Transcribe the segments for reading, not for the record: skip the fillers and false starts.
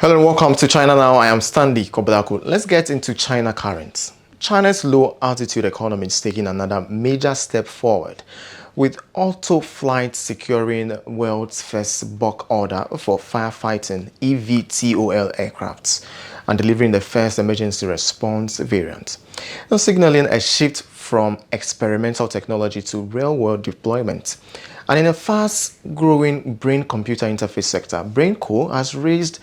Hello and welcome to China Now. I am Stanley Kwabla Arku. Let's get into China currents. China's low-altitude economy is taking another major step forward, with AutoFlight securing world's first bulk order for firefighting eVTOL aircrafts and delivering the first emergency response variant, now signaling a shift from experimental technology to real-world deployment. And in a fast-growing brain-computer interface sector, BrainCo has raised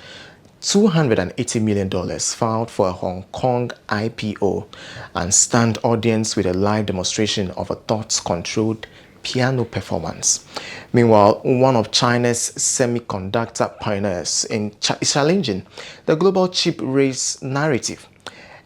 $280 million, filed for a Hong Kong IPO, and stunned audience with a live demonstration of a thought-controlled piano performance. Meanwhile, one of China's semiconductor pioneers is challenging the global chip race narrative.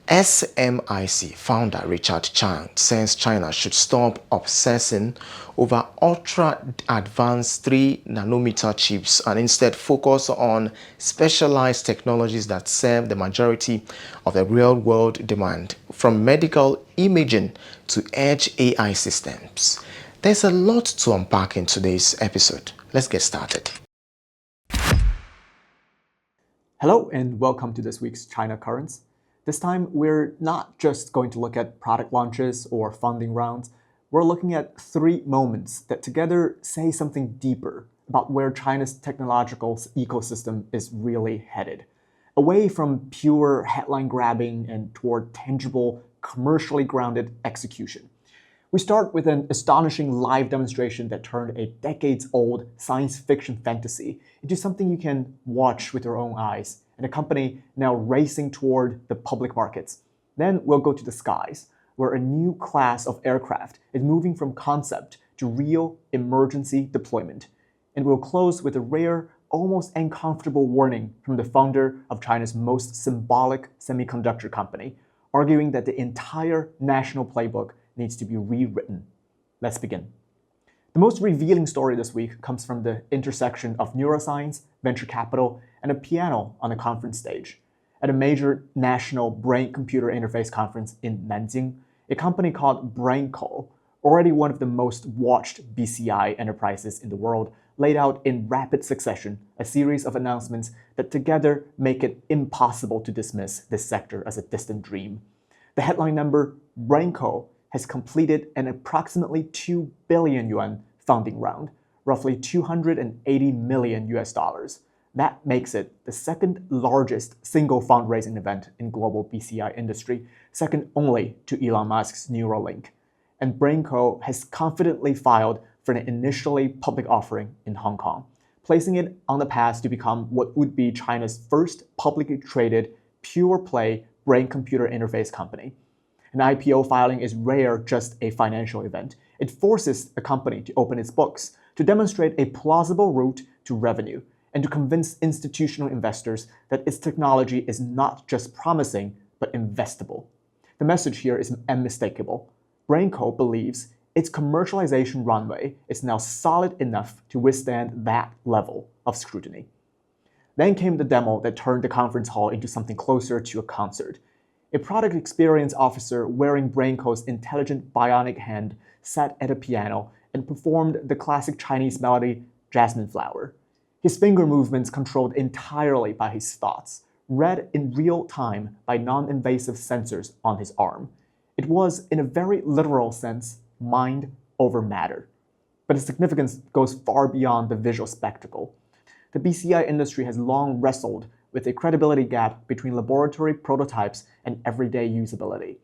SMIC founder Richard Chang says China should stop obsessing over ultra-advanced 3-nanometer chips and instead focus on specialized technologies that serve the majority of the real-world demand, from medical imaging to edge AI systems. There's a lot to unpack in today's episode. Let's get started. Hello and welcome to this week's China Currents. This time, we're not just going to look at product launches or funding rounds. We're looking at 3 moments that together say something deeper about where China's technological ecosystem is really headed, away from pure headline grabbing and toward tangible, commercially grounded execution. We start with an astonishing live demonstration that turned a decades-old science fiction fantasy into something you can watch with your own eyes, and a company now racing toward the public markets. Then we'll go to the skies, where a new class of aircraft is moving from concept to real emergency deployment. And we'll close with a rare, almost uncomfortable warning from the founder of China's most symbolic semiconductor company, arguing that the entire national playbook needs to be rewritten. Let's begin. The most revealing story this week comes from the intersection of neuroscience, venture capital, and a piano on a conference stage. At a major national brain-computer interface conference in Nanjing, a company called BrainCo, already one of the most watched BCI enterprises in the world, laid out in rapid succession a series of announcements that together make it impossible to dismiss this sector as a distant dream. The headline number, BrainCo, has completed an approximately 2 billion yuan funding round, roughly $280 million US. That makes it the second largest single fundraising event in global BCI industry, second only to Elon Musk's Neuralink. And BrainCo has confidently filed for an initially public offering in Hong Kong, placing it on the path to become what would be China's first publicly traded, pure-play brain-computer interface company. An IPO filing is rare just a financial event. It forces a company to open its books, to demonstrate a plausible route to revenue, and to convince institutional investors that its technology is not just promising, but investable. The message here is unmistakable. BrainCo believes its commercialization runway is now solid enough to withstand that level of scrutiny. Then came the demo that turned the conference hall into something closer to a concert. A product experience officer wearing BrainCo's intelligent bionic hand sat at a piano and performed the classic Chinese melody, Jasmine Flower. His finger movements controlled entirely by his thoughts, read in real time by non-invasive sensors on his arm. It was, in a very literal sense, mind over matter. But its significance goes far beyond the visual spectacle. The BCI industry has long wrestled with a credibility gap between laboratory prototypes and everyday usability.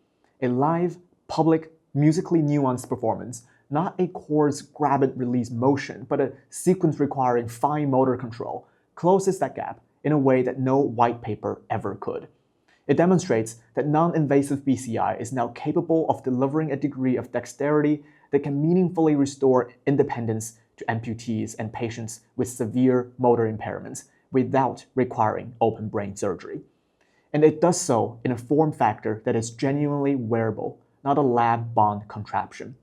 A live, public, musically nuanced performance, not a chords grab-and-release motion, but a sequence requiring fine motor control, closes that gap in a way that no white paper ever could. It demonstrates that non-invasive BCI is now capable of delivering a degree of dexterity that can meaningfully restore independence to amputees and patients with severe motor impairments without requiring open brain surgery. And it does so in a form factor that is genuinely wearable, not a lab-bound contraption.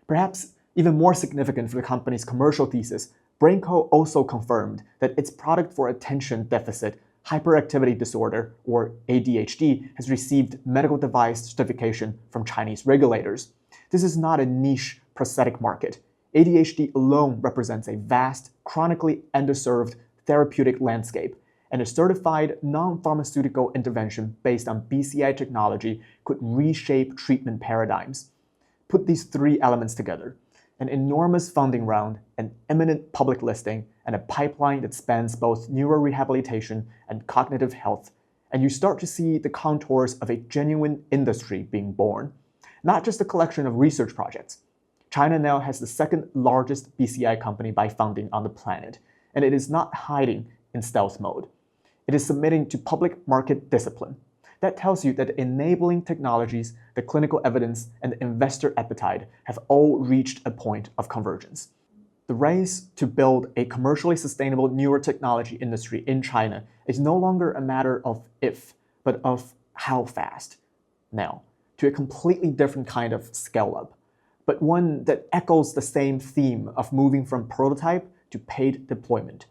Perhaps even more significant for the company's commercial thesis, BrainCo also confirmed that its product for attention deficit hyperactivity disorder, or ADHD, has received medical device certification from Chinese regulators. This is not a niche prosthetic market. ADHD alone represents a vast, chronically underserved therapeutic landscape, and a certified non-pharmaceutical intervention based on BCI technology could reshape treatment paradigms. Put these three elements together: an enormous funding round, an imminent public listing, and a pipeline that spans both neurorehabilitation and cognitive health, and you start to see the contours of a genuine industry being born, not just a collection of research projects. China now has the second largest BCI company by funding on the planet, and it is not hiding in stealth mode. It is submitting to public market discipline. That tells you that the enabling technologies, the clinical evidence, and the investor appetite have all reached a point of convergence. The race to build a commercially sustainable neurotechnology industry in China is no longer a matter of if, but of how fast. Now, to a completely different kind of scale-up, but one that echoes the same theme of moving from prototype to paid deployment.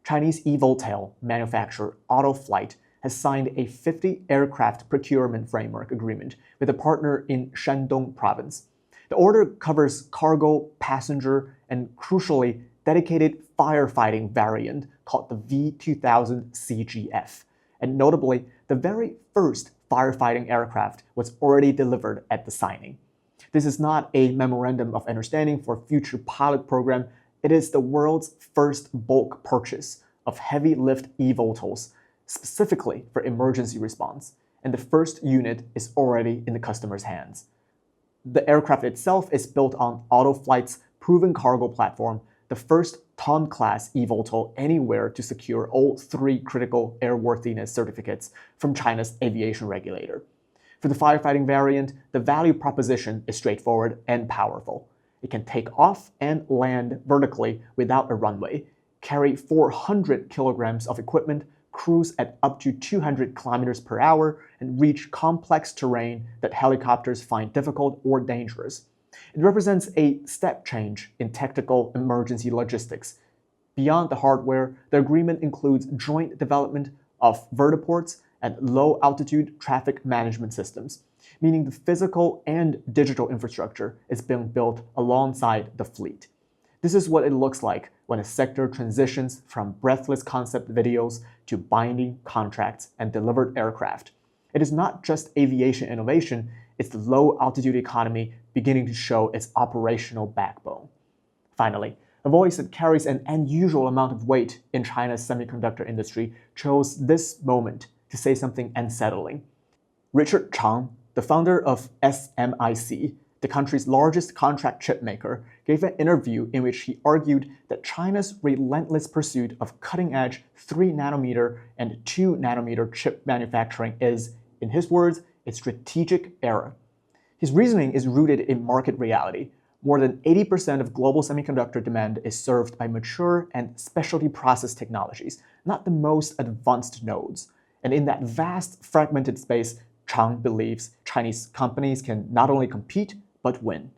Chinese eVTOL manufacturer AutoFlight has signed a 50 aircraft procurement framework agreement with a partner in Shandong province. The order covers cargo, passenger, and crucially, dedicated firefighting variant called the V2000 CGF. And notably, the very first firefighting aircraft was already delivered at the signing. This is not a memorandum of understanding for future pilot program. It is the world's first bulk purchase of heavy lift eVTOLs, specifically for emergency response, and the first unit is already in the customer's hands. The aircraft itself is built on AutoFlight's proven cargo platform, the first ton-class eVTOL anywhere to secure all three critical airworthiness certificates from China's aviation regulator. For the firefighting variant, the value proposition is straightforward and powerful. It can take off and land vertically without a runway, carry 400 kilograms of equipment, cruise at up to 200 kilometers per hour, and reach complex terrain that helicopters find difficult or dangerous. It represents a step change in tactical emergency logistics. Beyond the hardware, the agreement includes joint development of vertiports and low-altitude traffic management systems, meaning the physical and digital infrastructure is being built alongside the fleet. This is what it looks like when a sector transitions from breathless concept videos to binding contracts and delivered aircraft. It is not just aviation innovation, it's the low-altitude economy beginning to show its operational backbone. Finally, a voice that carries an unusual amount of weight in China's semiconductor industry chose this moment to say something unsettling. Richard Chang, the founder of SMIC, the country's largest contract chip maker, gave an interview in which he argued that China's relentless pursuit of cutting-edge 3-nanometer and 2-nanometer chip manufacturing is, in his words, a strategic error. His reasoning is rooted in market reality. More than 80% of global semiconductor demand is served by mature and specialty process technologies, not the most advanced nodes. And in that vast, fragmented space, Chang believes Chinese companies can not only compete, but win.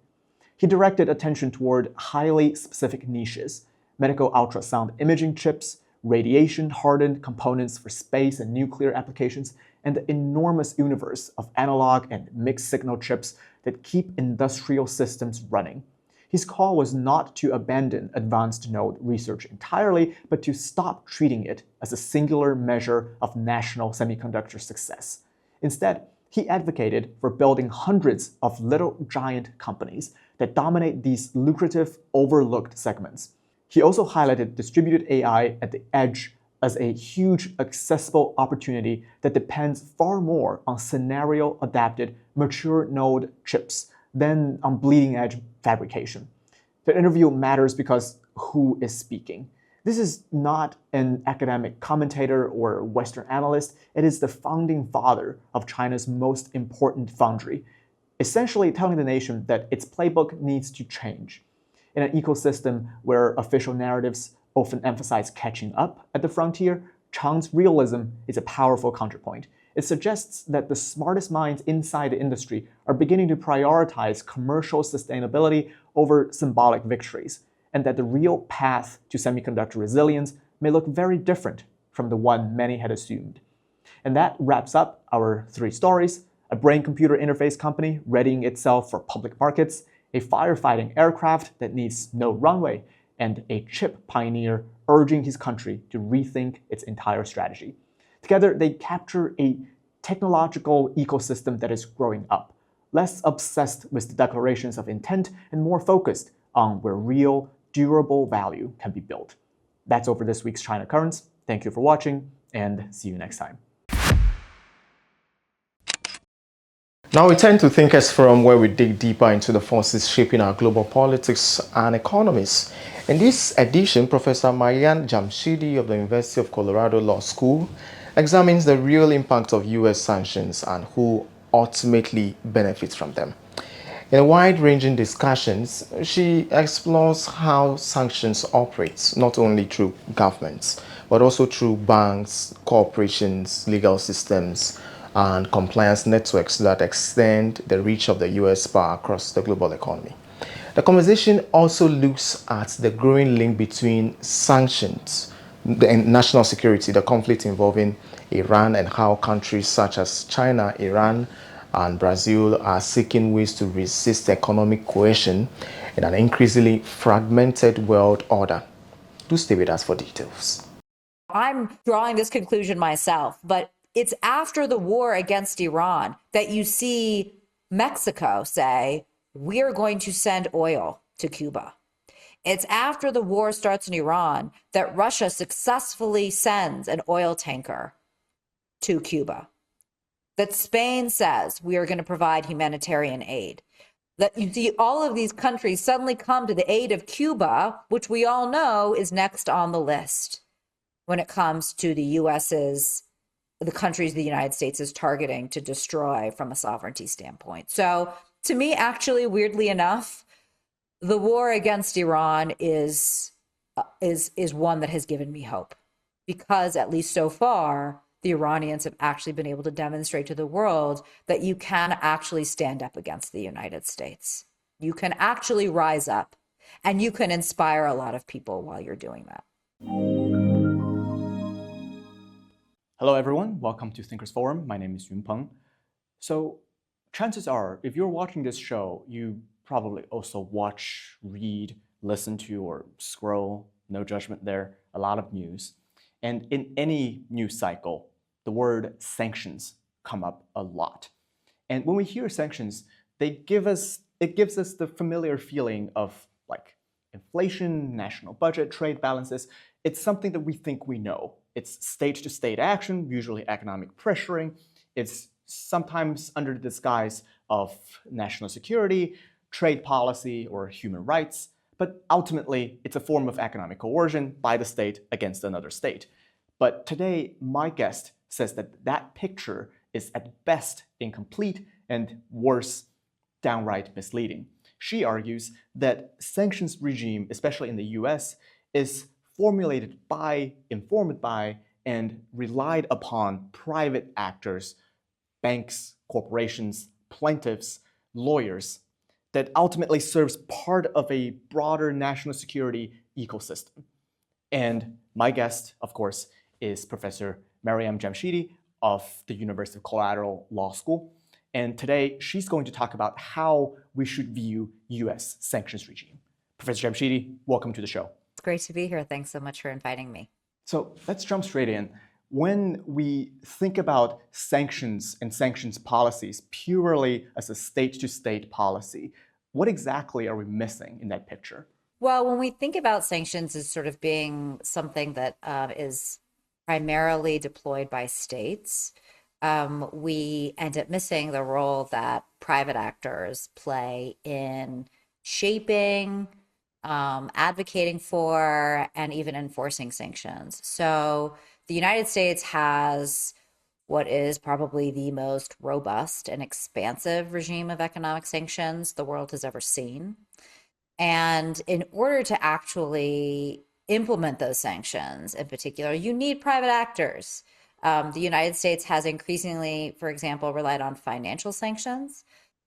He directed attention toward highly specific niches: medical ultrasound imaging chips, radiation-hardened components for space and nuclear applications, and the enormous universe of analog and mixed-signal chips that keep industrial systems running. His call was not to abandon advanced node research entirely, but to stop treating it as a singular measure of national semiconductor success. Instead, he advocated for building hundreds of little giant companies that dominate these lucrative, overlooked segments. He also highlighted distributed AI at the edge as a huge, accessible opportunity that depends far more on scenario-adapted, mature node chips than on bleeding-edge fabrication. The interview matters because who is speaking? This is not an academic commentator or Western analyst. It is the founding father of China's most important foundry, essentially telling the nation that its playbook needs to change. In an ecosystem where official narratives often emphasize catching up at the frontier, Chang's realism is a powerful counterpoint. It suggests that the smartest minds inside the industry are beginning to prioritize commercial sustainability over symbolic victories, and that the real path to semiconductor resilience may look very different from the one many had assumed. And that wraps up our three stories: a brain-computer interface company readying itself for public markets, a firefighting aircraft that needs no runway, and a chip pioneer urging his country to rethink its entire strategy. Together, they capture a technological ecosystem that is growing up, less obsessed with the declarations of intent and more focused on where real, durable value can be built. That's over this week's China Currents. Thank you for watching, and see you next time. Now we turn to Thinkers Forum, where we dig deeper into the forces shaping our global politics and economies. In this edition, Professor Maryam Jamshidi of the University of Colorado Law School examines the real impact of US sanctions and who ultimately benefits from them. In wide-ranging discussions, she explores how sanctions operate, not only through governments, but also through banks, corporations, legal systems, and compliance networks that extend the reach of the US power across the global economy. The conversation also looks at the growing link between sanctions and national security, the conflict involving Iran, and how countries such as China, Iran, and Brazil are seeking ways to resist economic coercion in an increasingly fragmented world order. Do stay with us for details. I'm drawing this conclusion myself, but it's after the war against Iran that you see Mexico say, we're going to send oil to Cuba. It's after the war starts in Iran that Russia successfully sends an oil tanker to Cuba. That Spain says we are going to provide humanitarian aid. That you see all of these countries suddenly come to the aid of Cuba, which we all know is next on the list when it comes to the countries the United States is targeting to destroy from a sovereignty standpoint. So to me, actually, weirdly enough, the war against Iran is one that has given me hope, because at least so far, the Iranians have actually been able to demonstrate to the world that you can actually stand up against the United States. You can actually rise up, and you can inspire a lot of people while you're doing that. Hello, everyone. Welcome to Thinkers Forum. My name is Yunpeng. So chances are, if you're watching this show, you probably also watch, read, listen to, or scroll, no judgment there, a lot of news. And in any news cycle, the word sanctions come up a lot. And when we hear sanctions, it gives us the familiar feeling of like inflation, national budget, trade balances. It's something that we think we know. It's state-to-state action, usually economic pressuring. It's sometimes under the disguise of national security, trade policy, or human rights. But ultimately, it's a form of economic coercion by the state against another state. But today, my guest says that that picture is at best incomplete and worse, downright misleading. She argues that sanctions regime, especially in the US, is formulated by, informed by, and relied upon private actors, banks, corporations, plaintiffs, lawyers, that ultimately serves part of a broader national security ecosystem. And my guest, of course, is Professor Maryam Jamshidi of the University of Colorado Law School. And today, she's going to talk about how we should view US sanctions regime. Professor Jamshidi, welcome to the show. It's great to be here. Thanks so much for inviting me. So let's jump straight in. When we think about sanctions and sanctions policies purely as a state-to-state policy, what exactly are we missing in that picture? Well, when we think about sanctions as sort of being something that is primarily deployed by states, we end up missing the role that private actors play in shaping, advocating for, and even enforcing sanctions. So the United States has what is probably the most robust and expansive regime of economic sanctions the world has ever seen. And in order to actually implement those sanctions in particular, you need private actors. The United States has increasingly, for example, relied on financial sanctions,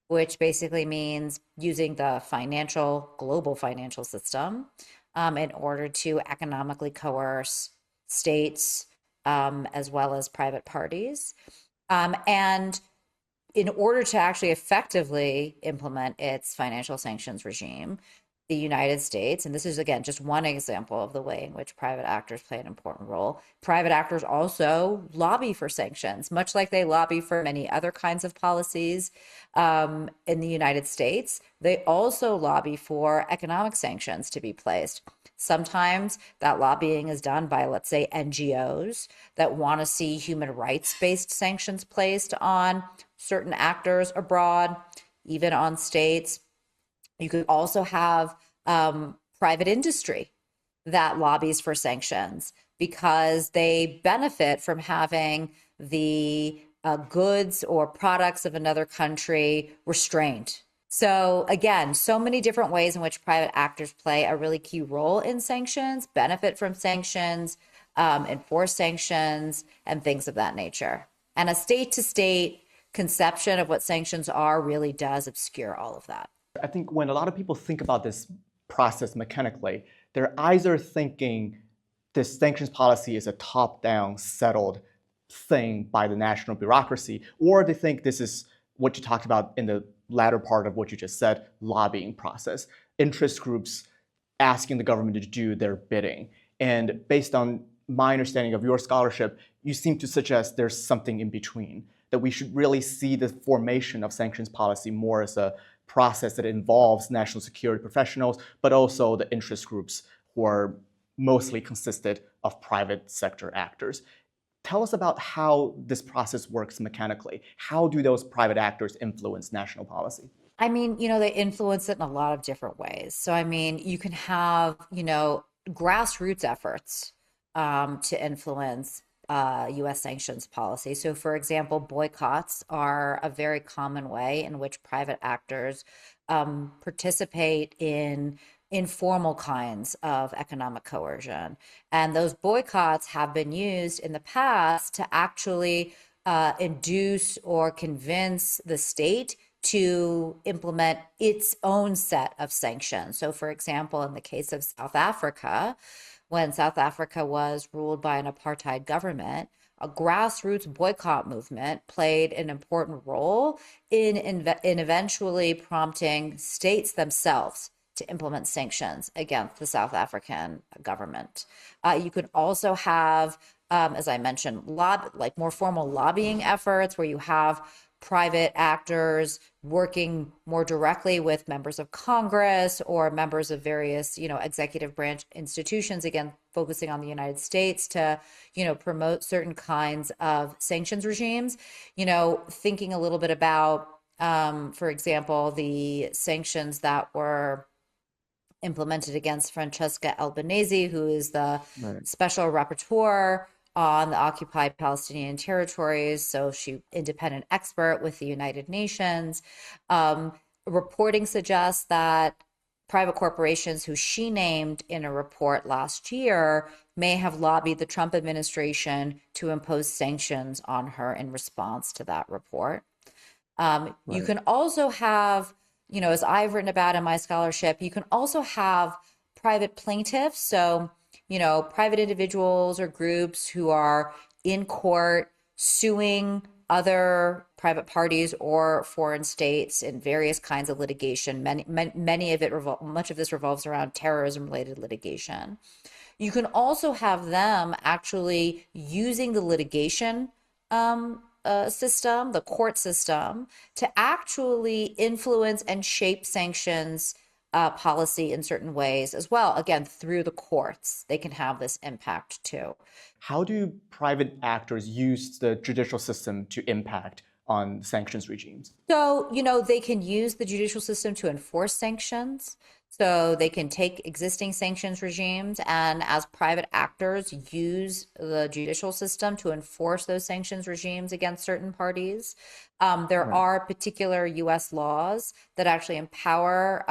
which basically means using the global financial system in order to economically coerce states as well as private parties. And in order to actually effectively implement its financial sanctions regime, the the United States, and this is again just one example of the way in which private actors play an important role. Private actors also lobby for sanctions, much like they lobby for many other kinds of policies in the United States. They also lobby for economic sanctions to be placed. Sometimes that lobbying is done by, let's say, NGOs that want to see human rights-based sanctions placed on certain actors abroad, even on states. You could also have private industry that lobbies for sanctions because they benefit from having the goods or products of another country restrained. So again, so many different ways in which private actors play a really key role in sanctions, benefit from sanctions, enforce sanctions, and things of that nature. And a state-to-state conception of what sanctions are really does obscure all of that. I think when a lot of people think about this process mechanically, they're either thinking this sanctions policy is a top-down settled thing by the national bureaucracy, or they think this is what you talked about in the latter part of what you just said, lobbying process, interest groups asking the government to do their bidding. And based on my understanding of your scholarship, you seem to suggest there's something in between, that we should really see the formation of sanctions policy more as a process that involves national security professionals, but also the interest groups who are mostly consisted of private sector actors. Tell us about how this process works mechanically. How do those private actors influence national policy? I mean, they influence it in a lot of different ways. So, I mean, you can have, grassroots efforts to influence U.S. sanctions policy. So, for example, boycotts are a very common way in which private actors participate in informal kinds of economic coercion. And those boycotts have been used in the past to actually induce or convince the state to implement its own set of sanctions. So, for example, in the case of South Africa, when South Africa was ruled by an apartheid government, a grassroots boycott movement played an important role in eventually prompting states themselves to implement sanctions against the South African government. You could also have, as I mentioned, more formal lobbying efforts where you have private actors working more directly with members of Congress or members of various, executive branch institutions, again, focusing on the United States to, promote certain kinds of sanctions regimes. Thinking a little bit about, for example, the sanctions that were implemented against Francesca Albanese, who is the special rapporteur on the occupied Palestinian territories. So she independent expert with the United Nations. Reporting suggests that private corporations who she named in a report last year may have lobbied the Trump administration to impose sanctions on her in response to that report. You can also have, as I've written about in my scholarship, you can also have private plaintiffs. So, private individuals or groups who are in court suing other private parties or foreign states in various kinds of litigation. Much of this revolves around terrorism-related litigation. You can also have them actually using the litigation system, the court system, to actually influence and shape sanctions policy in certain ways as well. Again, through the courts, they can have this impact too. How do private actors use the judicial system to impact on sanctions regimes? So, they can use the judicial system to enforce sanctions. So they can take existing sanctions regimes and, as private actors, use the judicial system to enforce those sanctions regimes against certain parties. There are particular U.S. laws that actually empower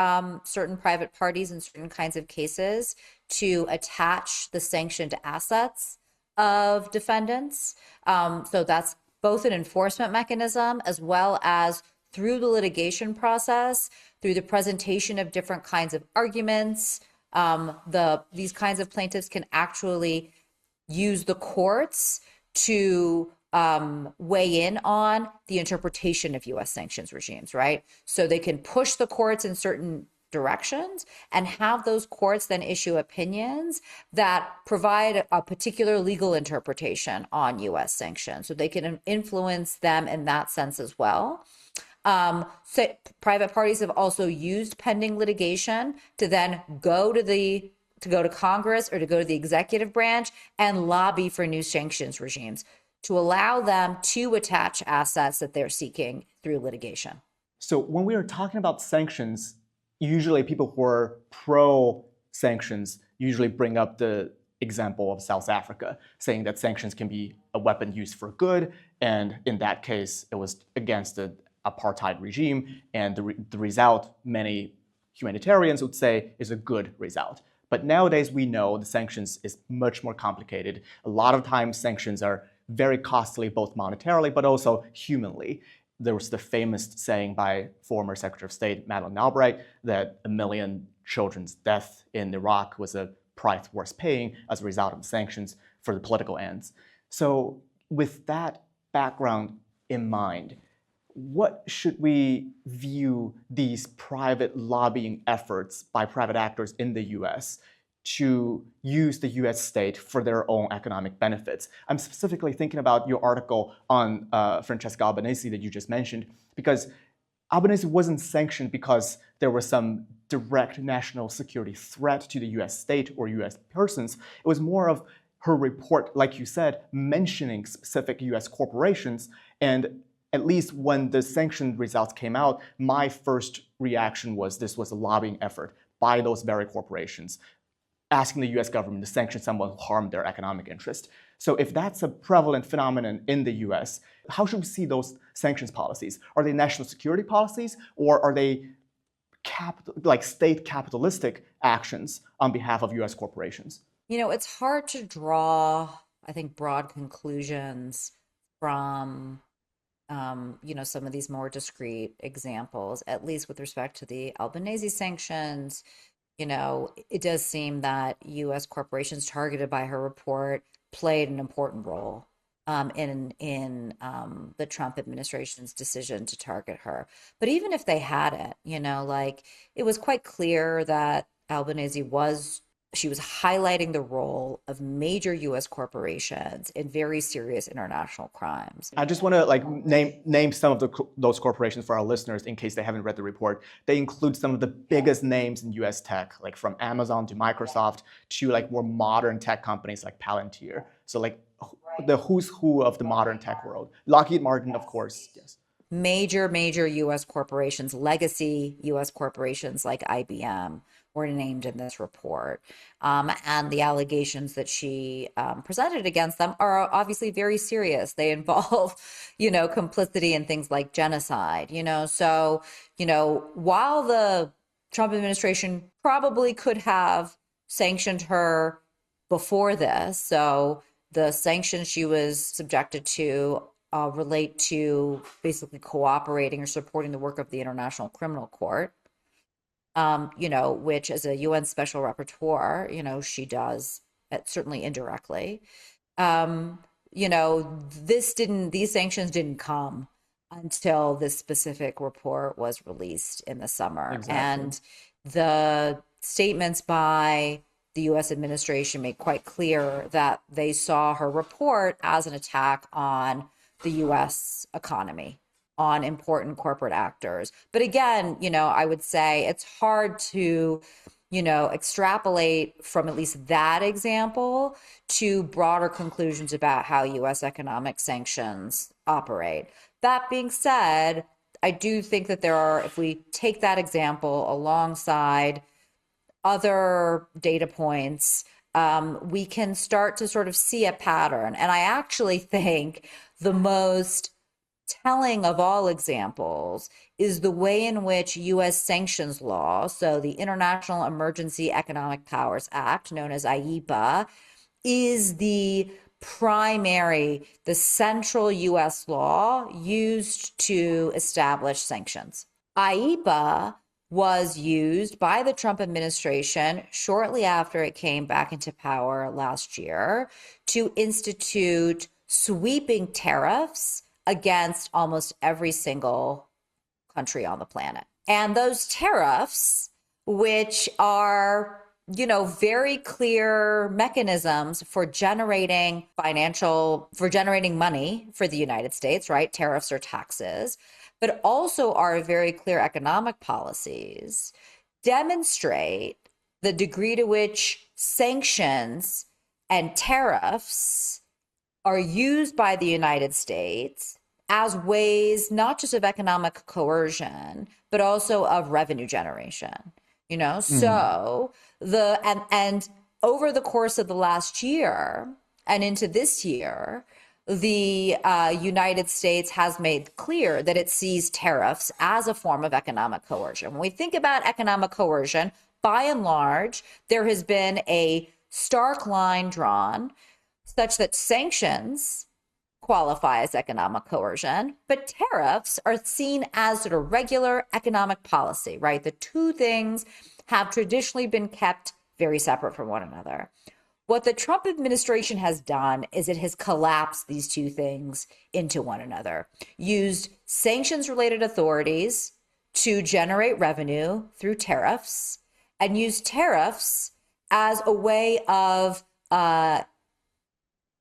certain private parties in certain kinds of cases to attach the sanctioned assets of defendants. So that's both an enforcement mechanism as well as through the litigation process, through the presentation of different kinds of arguments. These kinds of plaintiffs can actually use the courts to weigh in on the interpretation of U.S. sanctions regimes, right? So they can push the courts in certain directions and have those courts then issue opinions that provide a particular legal interpretation on US sanctions. So they can influence them in that sense as well. So private parties have also used pending litigation to then go to Congress or to go to the executive branch and lobby for new sanctions regimes to allow them to attach assets that they're seeking through litigation. So when we are talking about sanctions, usually people who are pro-sanctions usually bring up the example of South Africa, saying that sanctions can be a weapon used for good, and in that case, it was against the apartheid regime, and the result, many humanitarians would say, is a good result. But nowadays, we know the sanctions is much more complicated. A lot of times, sanctions are very costly, both monetarily, but also humanly. There was the famous saying by former Secretary of State Madeleine Albright that 1 million children's death in Iraq was a price worth paying as a result of the sanctions for the political ends. So with that background in mind, what should we view these private lobbying efforts by private actors in the US to use the US state for their own economic benefits? I'm specifically thinking about your article on Francesca Albanese that you just mentioned, because Albanese wasn't sanctioned because there was some direct national security threat to the US state or US persons. It was more of her report, like you said, mentioning specific US corporations. And at least when the sanction results came out, my first reaction was this was a lobbying effort by those very corporations, asking the US government to sanction someone who harmed their economic interest. So if that's a prevalent phenomenon in the US, how should we see those sanctions policies? Are they national security policies, or are they state capitalistic actions on behalf of US corporations? You know, it's hard to draw, I think, broad conclusions from some of these more discrete examples, at least with respect to the Albanese sanctions. It does seem that U.S. corporations targeted by her report played an important role in the Trump administration's decision to target her. But even if they hadn't, it was quite clear that Albanese was highlighting the role of major U.S. corporations in very serious international crimes. I just want to name some of those corporations for our listeners in case they haven't read the report. They include some of the biggest names in U.S. tech, like from Amazon to Microsoft to more modern tech companies like Palantir. So the who's who of the modern tech world. Lockheed Martin, of course, yes. Major U.S. corporations, legacy U.S. corporations like IBM were named in this report. And the allegations that she presented against them are obviously very serious. They involve, complicity in things like genocide, So, while the Trump administration probably could have sanctioned her before this, so the sanctions she was subjected to relate to basically cooperating or supporting the work of the International Criminal Court, which as a UN special rapporteur, she does, certainly indirectly. These sanctions didn't come until this specific report was released in the summer. Exactly. And the statements by the U.S. administration make quite clear that they saw her report as an attack on the U.S. economy, on important corporate actors. But again, I would say it's hard to, extrapolate from at least that example to broader conclusions about how U.S. economic sanctions operate. That being said, I do think that if we take that example alongside other data points, we can start to sort of see a pattern. And I actually think the most telling of all examples is the way in which U.S. sanctions law, so the International Emergency Economic Powers Act, known as IEPA, is the central U.S. law used to establish sanctions. IEPA was used by the Trump administration shortly after it came back into power last year to institute sweeping tariffs against almost every single country on the planet. And those tariffs which are, very clear mechanisms for generating money for the United States, right? Tariffs or taxes, but also are very clear economic policies, demonstrate the degree to which sanctions and tariffs are used by the United States as ways not just of economic coercion, but also of revenue generation. So and over the course of the last year and into this year, the United States has made clear that it sees tariffs as a form of economic coercion. When we think about economic coercion, by and large, there has been a stark line drawn such that sanctions qualify as economic coercion, but tariffs are seen as sort of regular economic policy, right? The two things have traditionally been kept very separate from one another. What the Trump administration has done is it has collapsed these two things into one another, used sanctions-related authorities to generate revenue through tariffs, and used tariffs as a way of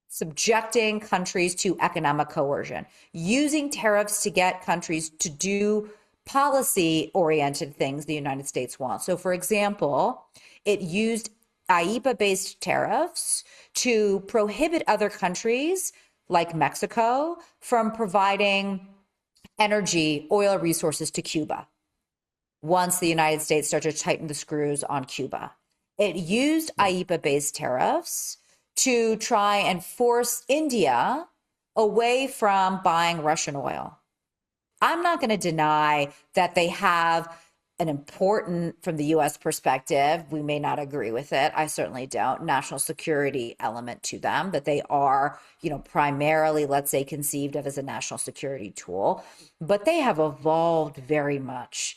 subjecting countries to economic coercion, using tariffs to get countries to do policy-oriented things the United States wants. So, for example, it used IEEPA-based tariffs to prohibit other countries like Mexico from providing energy, oil resources to Cuba once the United States started to tighten the screws on Cuba. It used IEEPA-based tariffs to try and force India away from buying Russian oil. I'm not going to deny that they have an important, from the US perspective, we may not agree with it, I certainly don't, national security element to them, that they are, primarily, let's say, conceived of as a national security tool. But they have evolved very much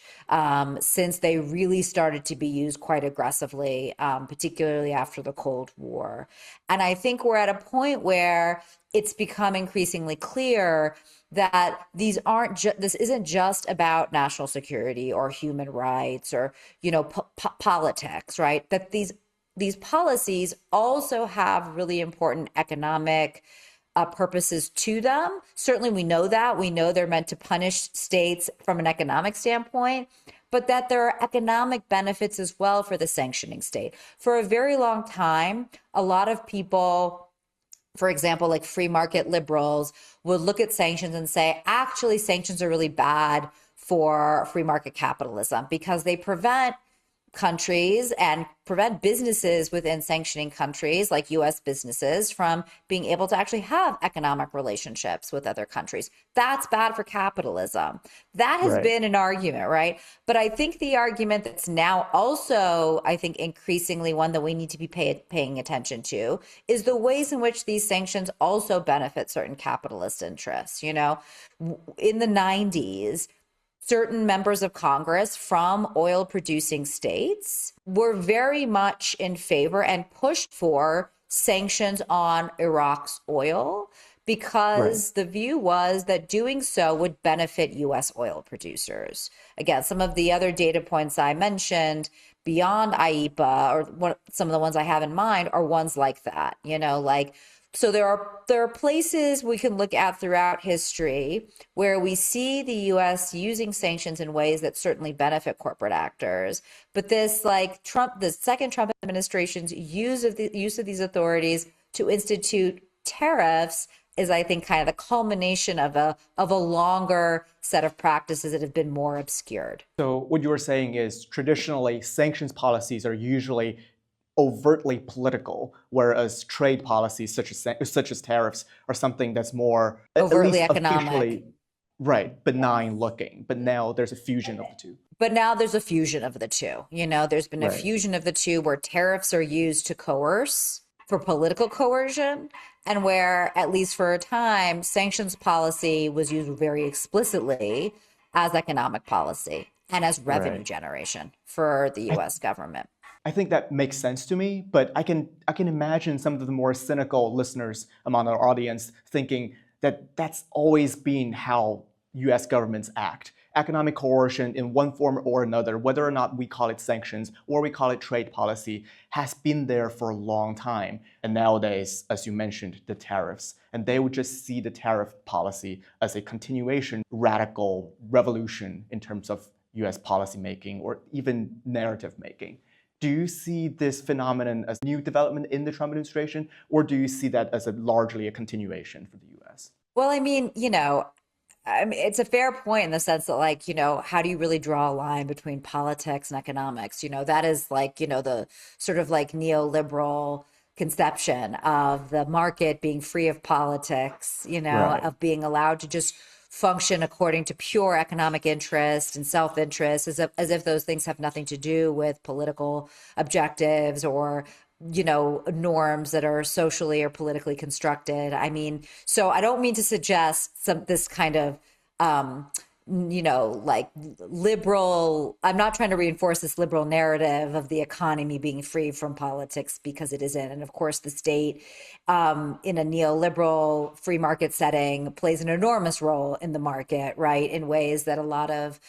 since they really started to be used quite aggressively, particularly after the Cold War. And I think we're at a point where it's become increasingly clear that this isn't just about national security or human rights or politics, right? That these policies also have really important economic purposes to them. Certainly, we know that. We know they're meant to punish states from an economic standpoint, but that there are economic benefits as well for the sanctioning state. For a very long time, a lot of people, for example, like free market liberals, would look at sanctions and say, actually, sanctions are really bad for free market capitalism because they prevent countries and prevent businesses within sanctioning countries like US businesses from being able to actually have economic relationships with other countries. That's bad for capitalism. That has been an argument, right? But I think the argument that's now also, I think, increasingly one that we need to be paying attention to is the ways in which these sanctions also benefit certain capitalist interests. In the 90s, certain members of Congress from oil producing states were very much in favor and pushed for sanctions on Iraq's oil because the view was that doing so would benefit US oil producers. Again, some of the other data points I mentioned beyond IEEPA, or some of the ones I have in mind, are ones like that, so there are places we can look at throughout history where we see the U.S. using sanctions in ways that certainly benefit corporate actors. But this, the second Trump administration's use of these authorities to institute tariffs is, I think, kind of the culmination of a longer set of practices that have been more obscured. So what you were saying is traditionally sanctions policies are usually overtly political, whereas trade policies such as tariffs are something that's more overtly at least economic, benign looking. But now there's a fusion of the two. But now there's a fusion of the two. There's been a fusion of the two where tariffs are used to coerce for political coercion, and where, at least for a time, sanctions policy was used very explicitly as economic policy and as revenue generation for the U.S. government. I think that makes sense to me, but I can imagine some of the more cynical listeners among our audience thinking that that's always been how U.S. governments act. economic coercion in one form or another, whether or not we call it sanctions or we call it trade policy, has been there for a long time. And nowadays, as you mentioned, the tariffs. And they would just see the tariff policy as a continuation, radical revolution in terms of US policymaking or even narrative making. Do you see this phenomenon as new development in the Trump administration, or do you see that as largely a continuation for the US? Well, I mean, it's a fair point in the sense that, like, how do you really draw a line between politics and economics? That is like, the sort of like neoliberal conception of the market being free of politics, Right. of being allowed to just function according to pure economic interest and self-interest, as if those things have nothing to do with political objectives or norms that are socially or politically constructed. I mean, so I don't mean to suggest this kind of like liberal, I'm not trying to reinforce this liberal narrative of the economy being free from politics, because it isn't. And of course, the state in a neoliberal free market setting plays an enormous role in the market, right? In ways that a lot of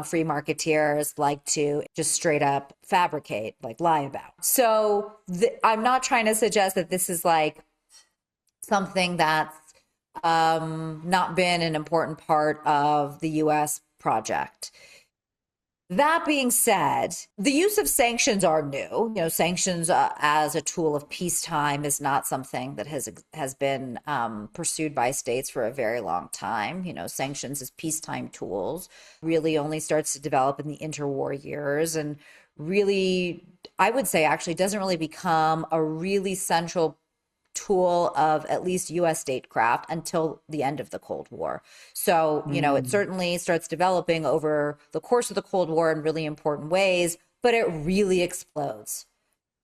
free marketeers like to just straight up fabricate, like lie about. So I'm not trying to suggest that this is like something that's not been an important part of the US project. That being said, the use of sanctions are new. Sanctions as a tool of peacetime is not something that has been pursued by states for a very long time. Sanctions as peacetime tools really only starts to develop in the interwar years, and really, I would say, actually doesn't really become a really central tool of at least US statecraft until the end of the Cold War. So, it certainly starts developing over the course of the Cold War in really important ways, but it really explodes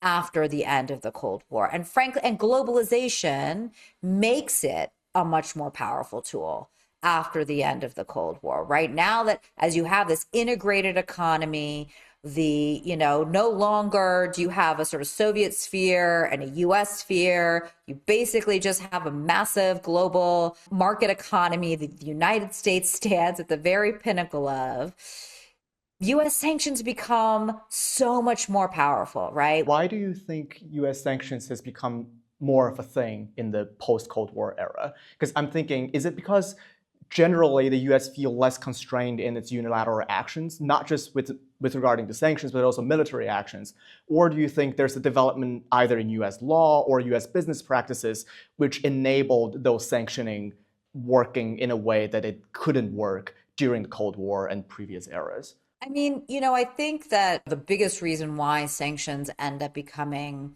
after the end of the Cold War. And frankly, and globalization makes it a much more powerful tool after the end of the Cold War. Right now, that as you have this integrated economy, no longer do you have a sort of Soviet sphere and a US sphere. You basically just have a massive global market economy that the United States stands at the very pinnacle of. US sanctions become so much more powerful, right? Why do you think US sanctions has become more of a thing in the post-Cold War era? Because I'm thinking, is it because generally the US feel less constrained in its unilateral actions, not just with regarding to sanctions, but also military actions? Or do you think there's a development either in US law or US business practices which enabled those sanctioning working in a way that it couldn't work during the Cold War and previous eras? I mean, I think that the biggest reason why sanctions end up becoming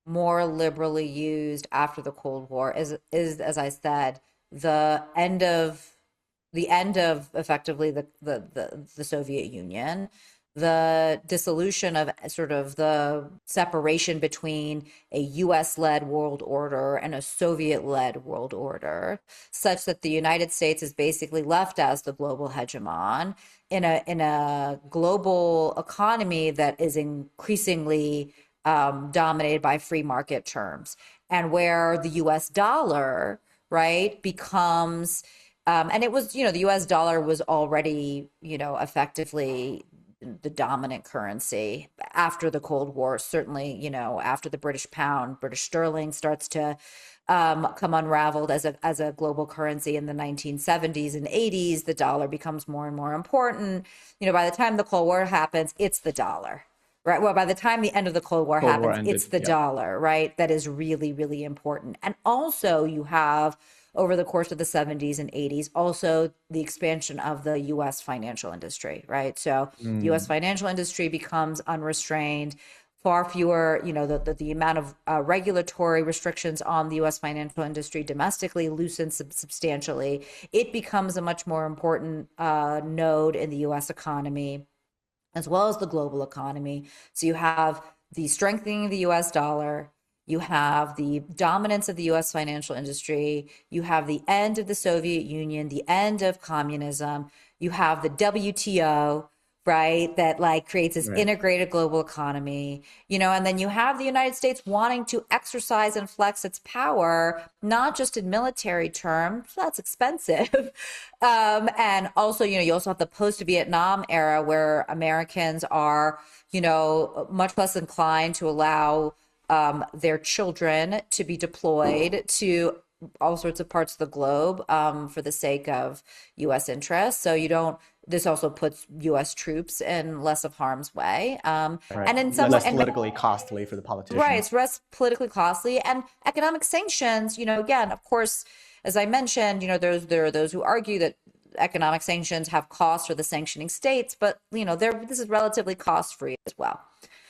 more liberally used after the Cold War is as I said, the end of effectively the Soviet Union, the dissolution of sort of the separation between a US-led world order and a Soviet-led world order, such that the United States is basically left as the global hegemon in a global economy that is increasingly dominated by free market terms, and where the US dollar, right, becomes and it was, the US dollar was already, effectively the dominant currency after the Cold War. Certainly, after the British pound, British sterling starts to come unraveled as a global currency in the 1970s and 80s. The dollar becomes more and more important. By the time the Cold War happens, it's the dollar. Right. Well, by the time the end of the Cold War happens, it's the dollar, right? That is really, really important. And also you have, over the course of the 70s and 80s, also the expansion of the US financial industry, right? So the US financial industry becomes unrestrained, far fewer, the amount of regulatory restrictions on the US financial industry domestically loosens substantially. It becomes a much more important node in the US economy, as well as the global economy. So you have the strengthening of the US dollar, you have the dominance of the US financial industry, you have the end of the Soviet Union, the end of communism, you have the WTO right? That like creates this Right. integrated global economy, and then you have the United States wanting to exercise and flex its power, not just in military terms, that's expensive. And also, you also have the post-Vietnam era where Americans are, much less inclined to allow their children to be deployed to all sorts of parts of the globe for the sake of U.S. interests. So you don't. This also puts U.S. troops in less of harm's way, Right. and in some Less and politically costly for the right, politicians. it's less politically costly and economic sanctions. Again, of course, as I mentioned, there are those who argue that economic sanctions have costs for the sanctioning states, but this is relatively cost free as well.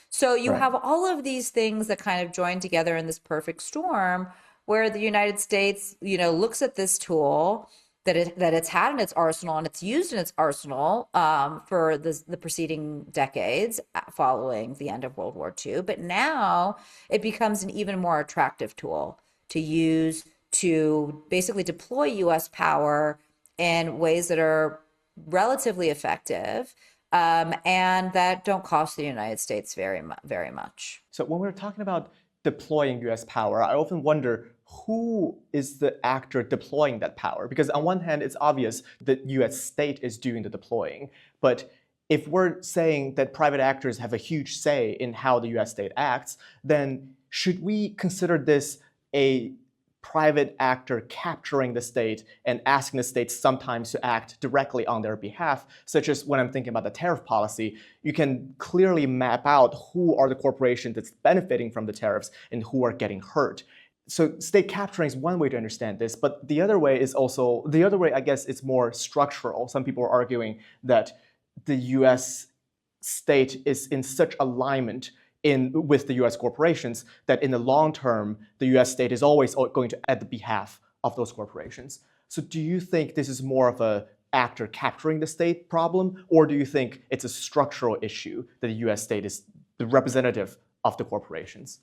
So you Right. have all of these things that kind of join together in this perfect storm where the United States, looks at this tool that it's had in its arsenal and it's used in its arsenal for the preceding decades following the end of World War II. But now it becomes an even more attractive tool to use to basically deploy U.S. power in ways that are relatively effective and that don't cost the United States very much. So when we're talking about deploying US power, I often wonder who is the actor deploying that power? Because on one hand, it's obvious that US state is doing the deploying. But if we're saying that private actors have a huge say in how the US state acts, then should we consider this a private actor capturing the state and asking the state sometimes to act directly on their behalf, such as when I'm thinking about the tariff policy, you can clearly map out who are the corporations that's benefiting from the tariffs and who are getting hurt. So state capturing is one way to understand this, but the other way, I guess, it's more structural. Some people are arguing that the US state is in such alignment with the US corporations that in the long term, the US state is always going to at the behalf of those corporations. So do you think this is more of a actor capturing the state problem, or do you think it's a structural issue that the US state is the representative of the corporations?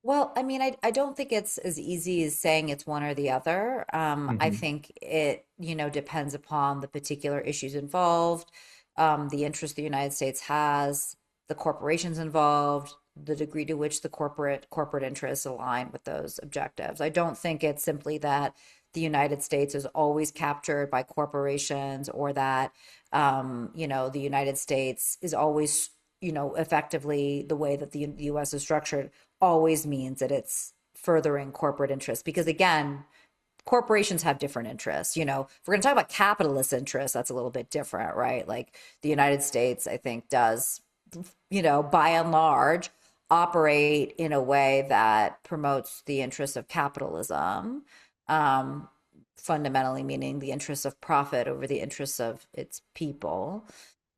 Well, I mean, I don't think it's as easy as saying it's one or the other. I think it, depends upon the particular issues involved, the interest the United States has, the corporations involved, the degree to which the corporate interests align with those objectives. I don't think it's simply that the United States is always captured by corporations or that, the United States is always, effectively the way that the U.S. is structured always means that it's furthering corporate interests. Because again, corporations have different interests. If we're going to talk about capitalist interests, that's a little bit different, right? Like the United States, I think, does, by and large, operate in a way that promotes the interests of capitalism, fundamentally meaning the interests of profit over the interests of its people.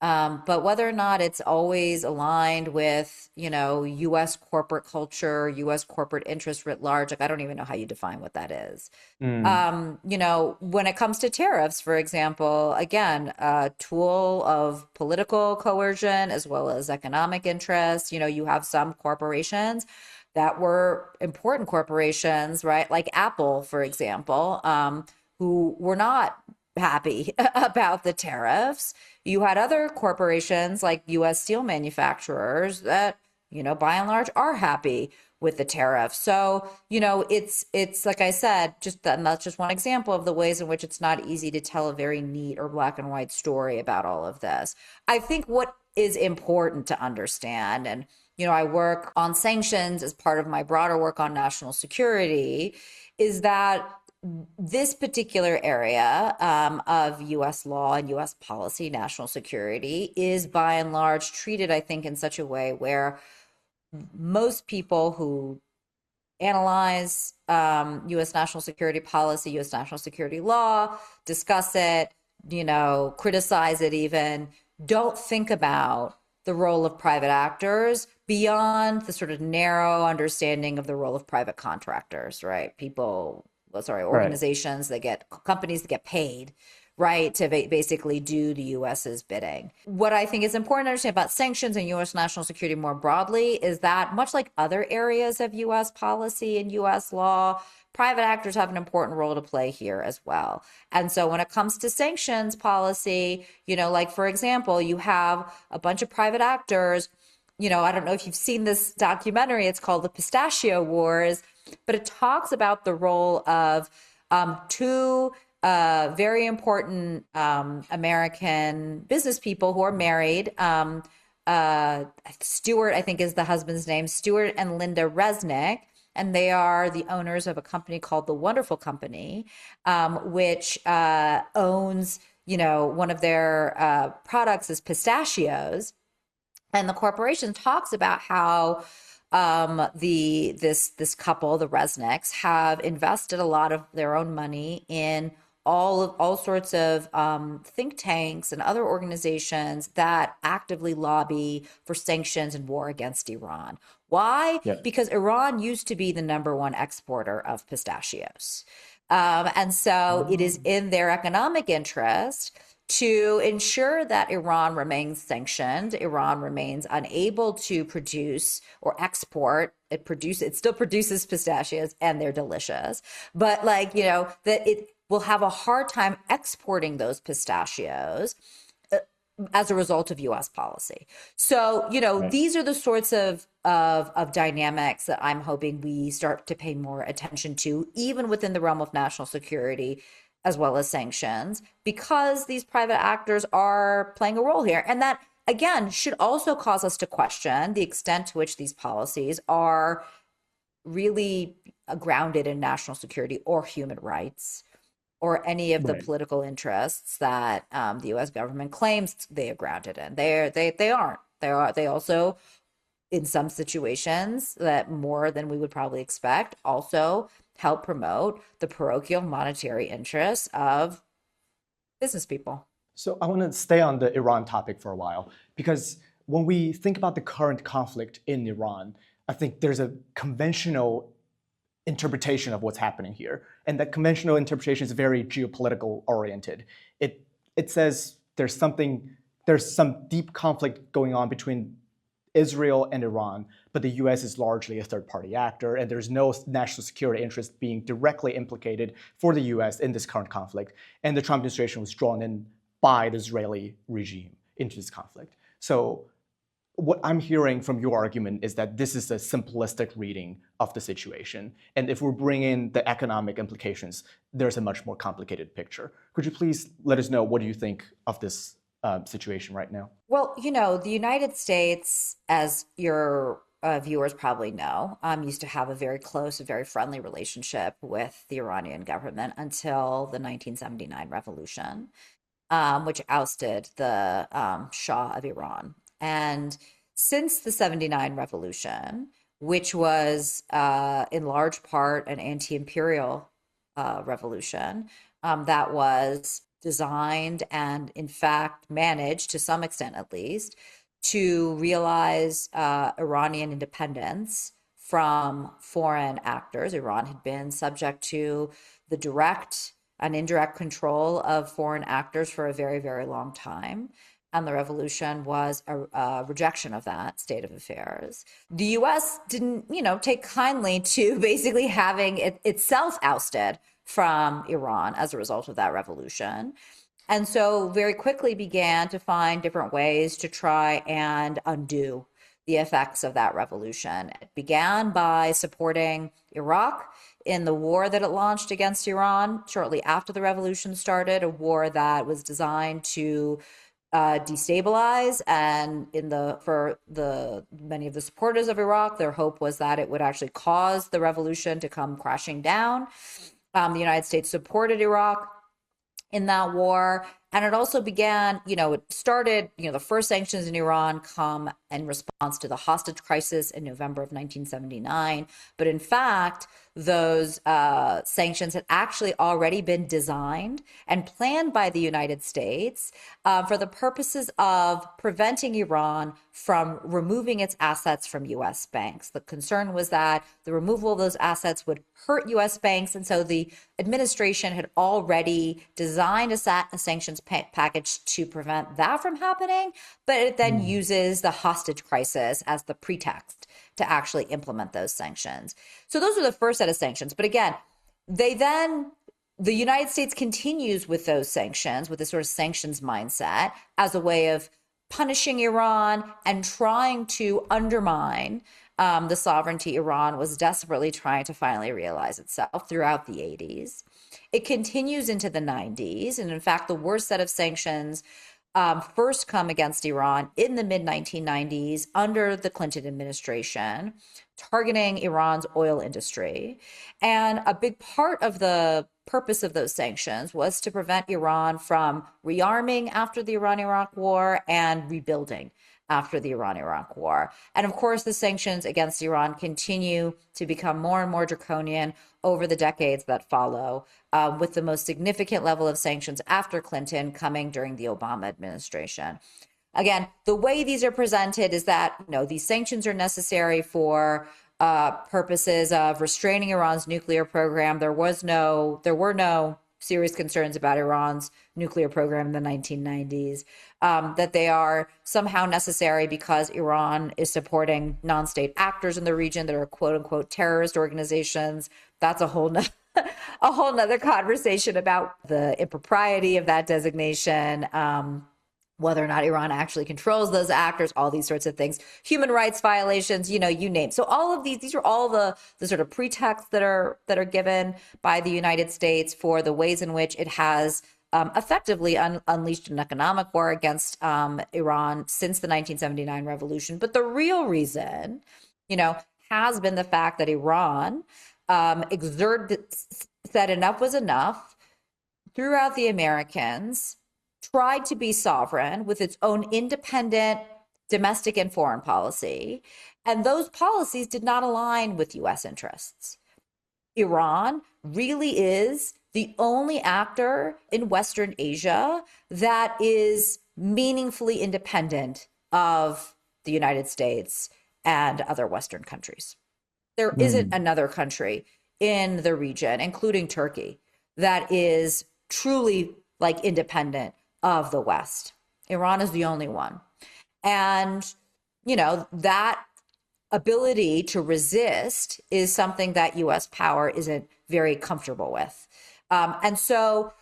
But whether or not it's always aligned with, U.S. corporate culture, U.S. corporate interest writ large, like I don't even know how you define what that is. When it comes to tariffs, for example, again, a tool of political coercion as well as economic interest. You have some corporations that were important corporations, right? Like Apple, for example, who were not happy about the tariffs. You had other corporations like U.S. steel manufacturers that, by and large are happy with the tariff. So, it's like I said, and that's just one example of the ways in which it's not easy to tell a very neat or black and white story about all of this. I think what is important to understand, and, I work on sanctions as part of my broader work on national security, is that this particular area of U.S. law and U.S. policy, national security, is by and large treated, I think, in such a way where most people who analyze U.S. national security policy, U.S. national security law, discuss it, criticize it even, don't think about the role of private actors beyond the sort of narrow understanding of the role of private contractors, right? Right. Organizations that companies that get paid, right, to basically do the US's bidding. What I think is important to understand about sanctions and US national security more broadly is that, much like other areas of US policy and US law, private actors have an important role to play here as well. And so when it comes to sanctions policy, like, for example, you have a bunch of private actors. I don't know if you've seen this documentary, it's called The Pistachio Wars, but it talks about the role of two very important American business people who are married. Stuart, I think is the husband's name, Stuart and Linda Resnick. And they are the owners of a company called The Wonderful Company, which owns, one of their products is pistachios. And the corporation talks about how this couple, the Resnicks, have invested a lot of their own money in all sorts of think tanks and other organizations that actively lobby for sanctions and war against Iran. Why? Yeah. Because Iran used to be the #1 exporter of pistachios. And so it is in their economic interest to ensure that Iran remains sanctioned, Iran remains unable to produce or export. It still produces pistachios and they're delicious, but that it will have a hard time exporting those pistachios as a result of US policy. So, Right. these are the sorts of dynamics that I'm hoping we start to pay more attention to, even within the realm of national security, as well as sanctions, because these private actors are playing a role here. And that, again, should also cause us to question the extent to which these policies are really grounded in national security or human rights, or any of the Right. political interests that the U.S. government claims they are grounded in. They aren't. They also, in some situations, that more than we would probably expect, also help promote the parochial monetary interests of business people. So I want to stay on the Iran topic for a while, because when we think about the current conflict in Iran, I think there's a conventional interpretation of what's happening here. And that conventional interpretation is very geopolitical oriented. It says there's some deep conflict going on between Israel and Iran, but the US is largely a third-party actor, and there's no national security interest being directly implicated for the US in this current conflict. And the Trump administration was drawn in by the Israeli regime into this conflict. So what I'm hearing from your argument is that this is a simplistic reading of the situation. And if we bring in the economic implications, there's a much more complicated picture. Could you please let us know, what do you think of this situation right now? Well, the United States, as your viewers probably know, used to have a very close, very friendly relationship with the Iranian government until the 1979 revolution, which ousted the Shah of Iran. And since the 79 revolution, which was in large part an anti-imperial revolution that was designed and, in fact, managed, to some extent at least, to realize Iranian independence from foreign actors. Iran had been subject to the direct and indirect control of foreign actors for a very, very long time. And the revolution was a rejection of that state of affairs. The US didn't, take kindly to basically having itself ousted from Iran as a result of that revolution. And so very quickly began to find different ways to try and undo the effects of that revolution. It began by supporting Iraq in the war that it launched against Iran shortly after the revolution started, a war that was designed to destabilize, and for the many of the supporters of Iraq, their hope was that it would actually cause the revolution to come crashing down. The United States supported Iraq in that war, And it also began, it started, the first sanctions in Iran come in response to the hostage crisis in November of 1979. But in fact, those sanctions had actually already been designed and planned by the United States for the purposes of preventing Iran from removing its assets from U.S. banks. The concern was that the removal of those assets would hurt U.S. banks. And so the administration had already designed a sanctions package to prevent that from happening. But it then uses the hostage crisis as the pretext to actually implement those sanctions. So those are the first set of sanctions. But again, the United States continues with those sanctions, with this sort of sanctions mindset as a way of punishing Iran and trying to undermine the sovereignty Iran was desperately trying to finally realize itself throughout the 80s. It continues into the 90s. And in fact, the worst set of sanctions first come against Iran in the mid-1990s under the Clinton administration, targeting Iran's oil industry. And a big part of the purpose of those sanctions was to prevent Iran from rearming after the Iran-Iraq War and rebuilding after the Iran-Iraq War. And of course, the sanctions against Iran continue to become more and more draconian over the decades that follow, with the most significant level of sanctions after Clinton coming during the Obama administration. Again, the way these are presented is that, these sanctions are necessary for purposes of restraining Iran's nuclear program. There were no serious concerns about Iran's nuclear program in the 1990s, that they are somehow necessary because Iran is supporting non-state actors in the region that are quote unquote terrorist organizations. That's a whole nother conversation about the impropriety of that designation, whether or not Iran actually controls those actors, all these sorts of things, human rights violations, you name. So all of these are all the sort of pretexts that are given by the United States for the ways in which it has effectively unleashed an economic war against Iran since the 1979 revolution. But the real reason, has been the fact that Iran said enough was enough throughout the Americans, tried to be sovereign with its own independent domestic and foreign policy, and those policies did not align with U.S. interests. Iran really is the only actor in Western Asia that is meaningfully independent of the United States and other Western countries. There isn't another country in the region, including Turkey, that is truly independent of the West. Iran is the only one. And, that ability to resist is something that U.S. power isn't very comfortable with. And so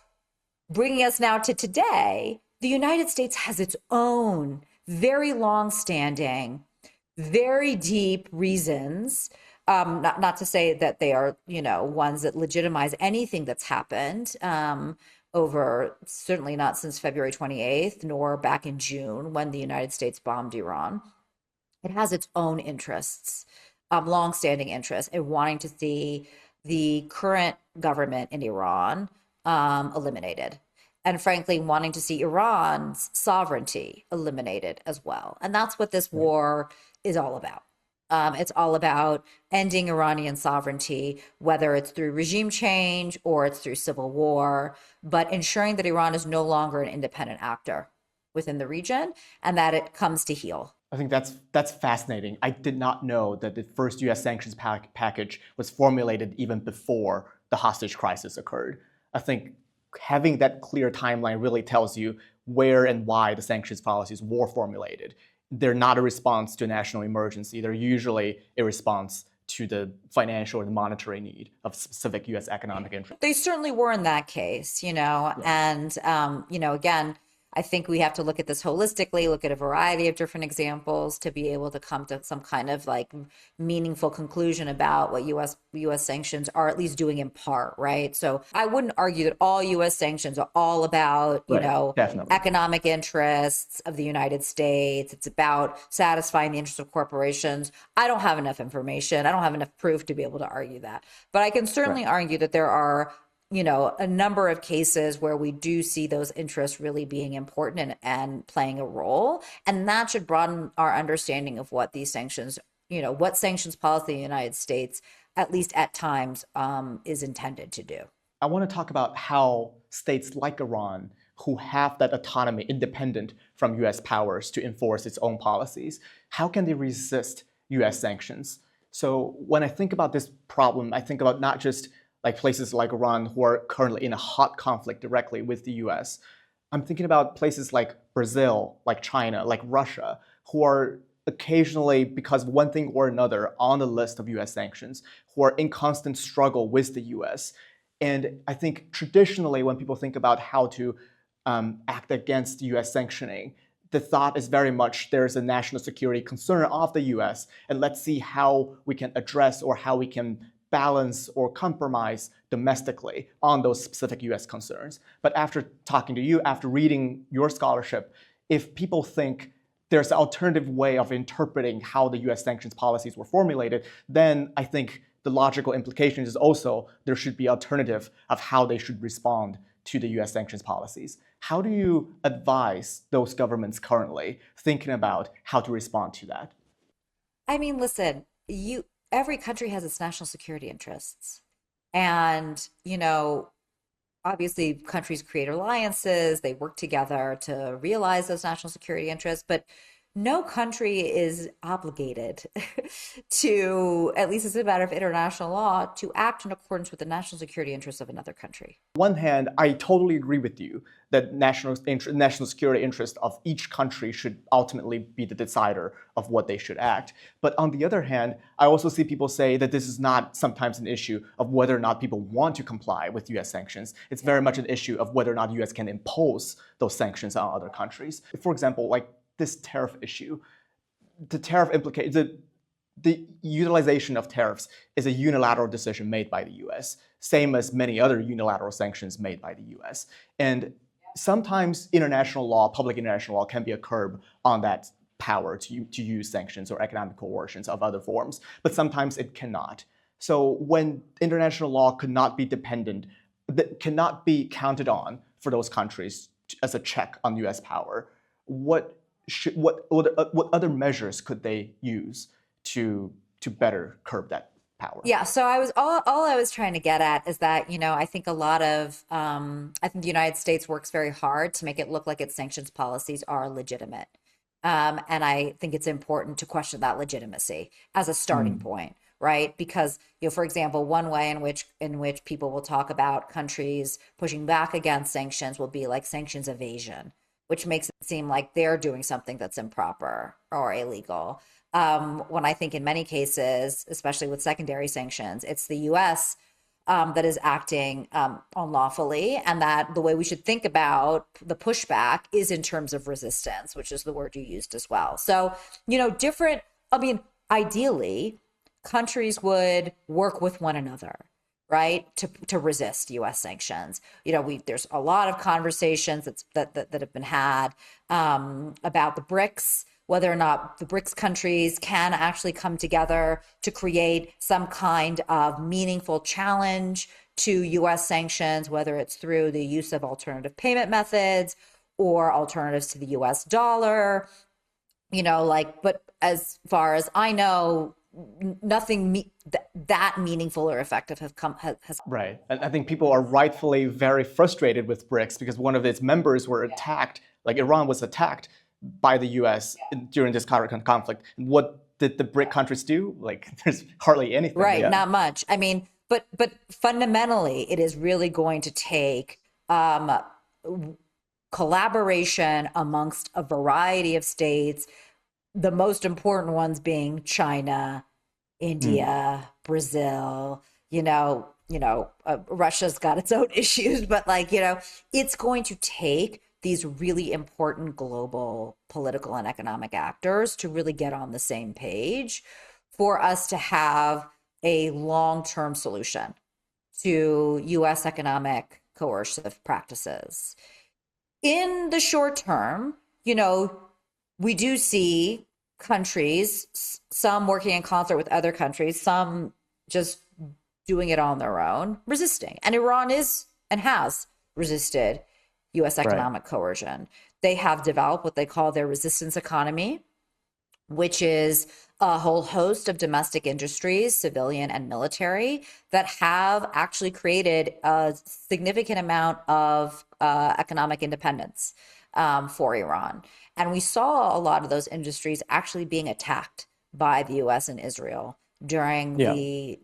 bringing us now to today, the United States has its own very long-standing, very deep reasons, not to say that they are, ones that legitimize anything that's happened, over, certainly not since February 28th, nor back in June when the United States bombed Iran. It has its own interests, longstanding interests, in wanting to see the current government in Iran eliminated. And frankly, wanting to see Iran's sovereignty eliminated as well. And that's what this war is all about. It's all about ending Iranian sovereignty, whether it's through regime change or it's through civil war, but ensuring that Iran is no longer an independent actor within the region and that it comes to heel. I think that's fascinating. I did not know that the first U.S. sanctions package was formulated even before the hostage crisis occurred. I think having that clear timeline really tells you where and why the sanctions policies were formulated. They're not a response to a national emergency. They're usually a response to the financial or the monetary need of specific U.S. economic interest. They certainly were in that case, and, again, I think we have to look at this holistically, look at a variety of different examples to be able to come to some kind of meaningful conclusion about what U.S. sanctions are at least doing in part, right? So I wouldn't argue that all U.S. sanctions are all about, definitely. economic interests of the United States. It's about satisfying the interests of corporations. I don't have enough information. I don't have enough proof to be able to argue that. But I can certainly argue that there are a number of cases where we do see those interests really being important and playing a role. And that should broaden our understanding of what these sanctions, what sanctions policy in the United States, at least at times, is intended to do. I want to talk about how states like Iran, who have that autonomy independent from US powers to enforce its own policies, how can they resist US sanctions? So when I think about this problem, I think about not just like places like Iran who are currently in a hot conflict directly with the US. I'm thinking about places like Brazil, like China, like Russia, who are occasionally, because of one thing or another, on the list of US sanctions, who are in constant struggle with the US. And I think traditionally, when people think about how to act against US sanctioning, the thought is very much there's a national security concern of the US, and let's see how we can address or how we can balance or compromise domestically on those specific US concerns. But after talking to you, after reading your scholarship, if people think there's an alternative way of interpreting how the US sanctions policies were formulated, then I think the logical implication is also there should be alternative of how they should respond to the US sanctions policies. How do you advise those governments currently thinking about how to respond to that? I mean, listen, every country has its national security interests. And, obviously countries create alliances, they work together to realize those national security interests, but no country is obligated to, at least as a matter of international law, to act in accordance with the national security interests of another country. On one hand, I totally agree with you that national security interest of each country should ultimately be the decider of what they should act. But on the other hand, I also see people say that this is not sometimes an issue of whether or not people want to comply with US sanctions. It's very much an issue of whether or not the US can impose those sanctions on other countries. For example, like this tariff issue, the tariff the utilization of tariffs is a unilateral decision made by the US, same as many other unilateral sanctions made by the US. And sometimes international law, public international law, can be a curb on that power to use sanctions or economic coercions of other forms, but sometimes it cannot. So when international law could not be dependent, that cannot be counted on for those countries as a check on US power, what other measures could they use to better curb that power? Yeah, so all I was trying to get at is that, I think I think the United States works very hard to make it look like its sanctions policies are legitimate. And I think it's important to question that legitimacy as a starting point, right? Because, for example, one way in which people will talk about countries pushing back against sanctions will be like sanctions evasion, which makes it seem like they're doing something that's improper or illegal. When I think in many cases, especially with secondary sanctions, it's the US that is acting unlawfully, and that the way we should think about the pushback is in terms of resistance, which is the word you used as well. So, ideally, countries would work with one another, right, to resist U.S. sanctions. There's a lot of conversations that have been had about the BRICS, whether or not the BRICS countries can actually come together to create some kind of meaningful challenge to U.S. sanctions, whether it's through the use of alternative payment methods or alternatives to the U.S. dollar. But as far as I know, nothing that meaningful or effective has. Right. And I think people are rightfully very frustrated with BRICS because one of its members were attacked, like Iran was attacked by the US during this current conflict. What did the BRIC countries do? Like, there's hardly anything. Right, yet. not much. I mean, but fundamentally, it is really going to take collaboration amongst a variety of states, the most important ones being China, India, Brazil, Russia's got its own issues, but it's going to take these really important global political and economic actors to really get on the same page for us to have a long-term solution to U.S. economic coercive practices. In the short term, we do see countries, some working in concert with other countries, some just doing it on their own, resisting. And Iran is and has resisted US economic coercion. They have developed what they call their resistance economy, which is a whole host of domestic industries, civilian and military, that have actually created a significant amount of economic independence for Iran. And we saw a lot of those industries actually being attacked by the US and Israel during the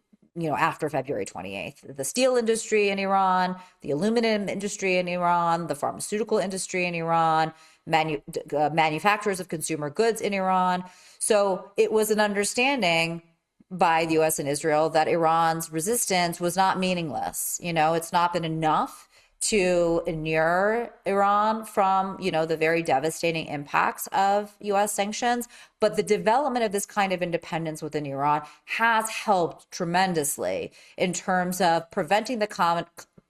after February 28th. The steel industry in Iran, the aluminum industry in Iran, the pharmaceutical industry in Iran, manufacturers of consumer goods in Iran. So it was an understanding by the US and Israel that Iran's resistance was not meaningless. It's not been enough to inure Iran from, the very devastating impacts of US sanctions. But the development of this kind of independence within Iran has helped tremendously in terms of preventing the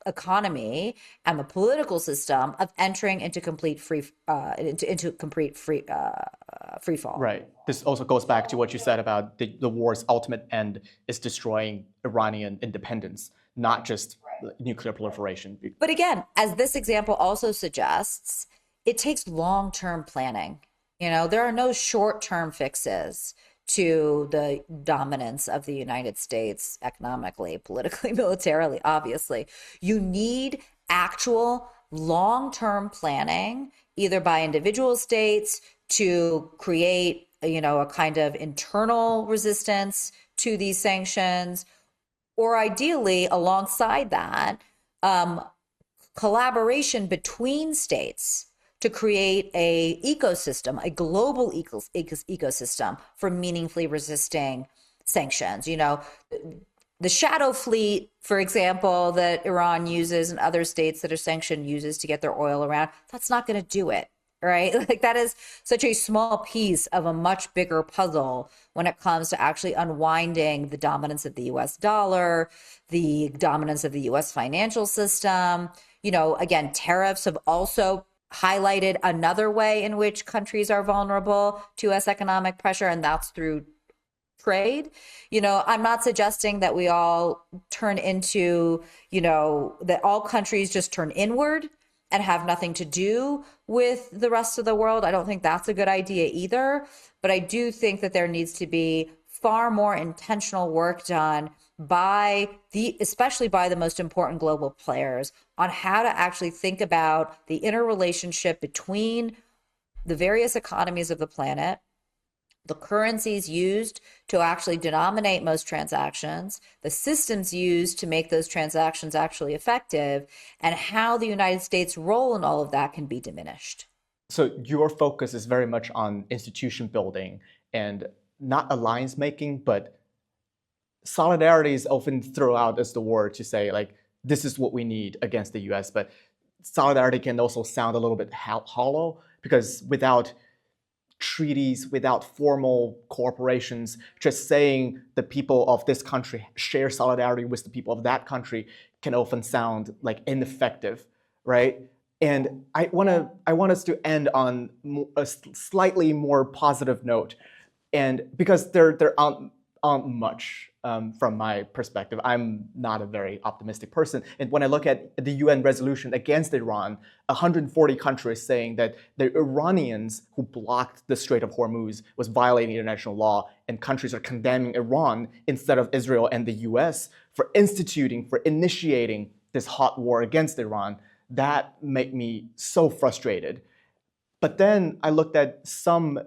economy and the political system of entering into complete free fall. Right. This also goes back to what you said about the war's ultimate end is destroying Iranian independence, not just nuclear proliferation. But again, as this example also suggests, it takes long-term planning. There are no short-term fixes to the dominance of the United States economically, politically, militarily, obviously. You need actual long-term planning, either by individual states to create, a kind of internal resistance to these sanctions, or ideally, alongside that, collaboration between states to create a global ecosystem for meaningfully resisting sanctions. The shadow fleet, for example, that Iran uses and other states that are sanctioned uses to get their oil around, that's not going to do it. Right? Like that is such a small piece of a much bigger puzzle when it comes to actually unwinding the dominance of the US dollar, the dominance of the US financial system. Again, tariffs have also highlighted another way in which countries are vulnerable to US economic pressure, and that's through trade. I'm not suggesting that we all turn into, that all countries just turn inward and have nothing to do with the rest of the world. I don't think that's a good idea either. But I do think that there needs to be far more intentional work done especially by the most important global players, on how to actually think about the interrelationship between the various economies of the planet, the currencies used to actually denominate most transactions, the systems used to make those transactions actually effective, and how the United States' role in all of that can be diminished. So your focus is very much on institution building and not alliance making, but solidarity is often thrown out as the word to say, like, this is what we need against the US. But solidarity can also sound a little bit hollow, because without treaties, without formal corporations, just saying the people of this country share solidarity with the people of that country can often sound like ineffective, right? And I want us to end on a slightly more positive note, and because there aren't much from my perspective. I'm not a very optimistic person. And when I look at the UN resolution against Iran, 140 countries saying that the Iranians who blocked the Strait of Hormuz was violating international law, and countries are condemning Iran instead of Israel and the US for initiating this hot war against Iran, that made me so frustrated. But then I looked at some